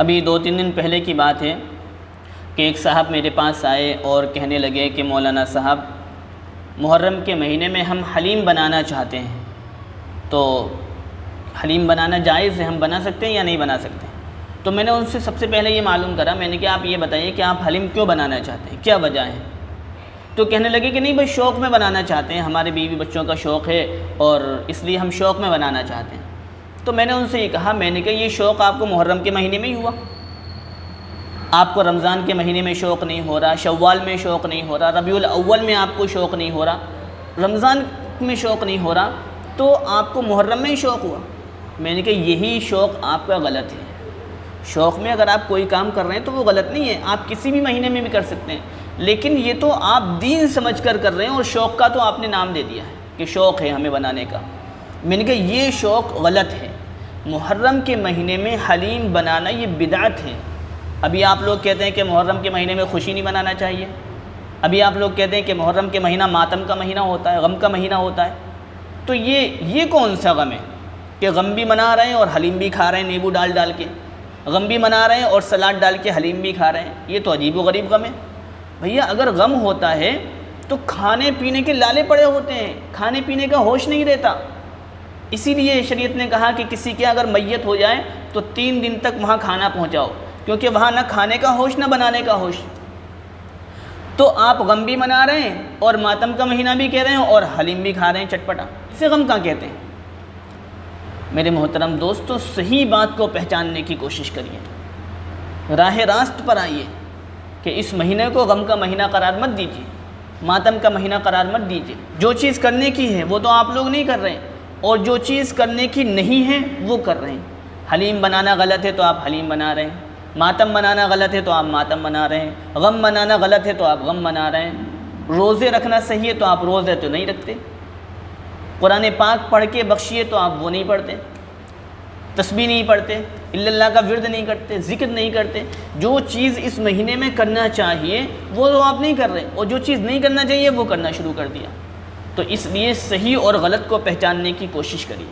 ابھی 2-3 دن پہلے کی بات ہے کہ ایک صاحب میرے پاس آئے اور کہنے لگے کہ مولانا صاحب محرم کے مہینے میں ہم حلیم بنانا چاہتے ہیں، تو حلیم بنانا جائز ہے، ہم بنا سکتے ہیں یا نہیں بنا سکتے؟ تو میں نے ان سے سب سے پہلے یہ معلوم کرا، میں نے کہ آپ یہ بتائیے کہ آپ حلیم کیوں بنانا چاہتے ہیں، کیا وجہ ہے؟ تو کہنے لگے کہ نہیں بھائی شوق میں بنانا چاہتے ہیں، ہمارے بیوی بچوں کا شوق ہے اور اس لیے ہم شوق میں بنانا چاہتے ہیں۔ تو میں نے ان سے یہ کہا، میں نے کہا یہ شوق آپ کو محرم کے مہینے میں ہی ہوا، آپ کو رمضان کے مہینے میں شوق نہیں ہو رہا، شوال میں شوق نہیں ہو رہا، ربیع الاول میں آپ کو شوق نہیں ہو رہا، رمضان میں شوق نہیں ہو رہا، تو آپ کو محرم میں ہی شوق ہوا۔ میں نے کہا یہی شوق آپ کا غلط ہے۔ شوق میں اگر آپ کوئی کام کر رہے ہیں تو وہ غلط نہیں ہے، آپ کسی بھی مہینے میں بھی کر سکتے ہیں، لیکن یہ تو آپ دین سمجھ کر کر رہے ہیں اور شوق کا تو آپ نے نام دے دیا ہے کہ شوق ہے ہمیں بنانے کا۔ میں نے کہا یہ شوق غلط ہے۔ محرم کے مہینے میں حلیم بنانا یہ بدعت ہے۔ ابھی آپ لوگ کہتے ہیں کہ محرم کے مہینے میں خوشی نہیں منانا چاہیے، ابھی آپ لوگ کہتے ہیں کہ محرم کے مہینہ ماتم کا مہینہ ہوتا ہے، غم کا مہینہ ہوتا ہے، تو یہ کون سا غم ہے کہ غم بھی منا رہے ہیں اور حلیم بھی کھا رہے ہیں نیبو ڈال ڈال کے، غم بھی منا رہے ہیں اور سلاد ڈال کے حلیم بھی کھا رہے ہیں؟ یہ تو عجیب و غریب غم ہے۔ بھیا اگر غم ہوتا ہے تو کھانے پینے کے لالے پڑے ہوتے ہیں، کھانے پینے کا ہوش نہیں رہتا۔ اسی لیے شریعت نے کہا کہ کسی کے اگر میت ہو جائے تو 3 دن تک وہاں کھانا پہنچاؤ، کیونکہ وہاں نہ کھانے کا ہوش نہ بنانے کا ہوش۔ تو آپ غم بھی منا رہے ہیں اور ماتم کا مہینہ بھی کہہ رہے ہیں اور حلیم بھی کھا رہے ہیں چٹپٹا، اسے غم کہاں کہتے ہیں؟ میرے محترم دوستو، صحیح بات کو پہچاننے کی کوشش کریے، راہ راست پر آئیے کہ اس مہینے کو غم کا مہینہ قرار مت دیجیے، ماتم کا مہینہ قرار مت دیجیے۔ جو چیز کرنے کی ہے وہ تو آپ لوگ نہیں کر رہے ہیں، اور جو چیز کرنے کی نہیں ہے وہ کر رہے ہیں۔ حلیم بنانا غلط ہے تو آپ حلیم بنا رہے ہیں، ماتم بنانا غلط ہے تو آپ ماتم بنا رہے ہیں، غم بنانا غلط ہے تو آپ غم بنا رہے ہیں، روزے رکھنا صحیح ہے تو آپ روزے تو نہیں رکھتے، قرآن پاک پڑھ کے بخشیے تو آپ وہ نہیں پڑھتے، تسبیح نہیں پڑھتے، الا اللہ کا ورد نہیں کرتے، ذکر نہیں کرتے۔ جو چیز اس مہینے میں کرنا چاہیے وہ تو آپ نہیں کر رہے، اور جو چیز نہیں کرنا چاہیے وہ کرنا شروع کر دیا۔ تو اس لیے صحیح اور غلط کو پہچاننے کی کوشش کریے۔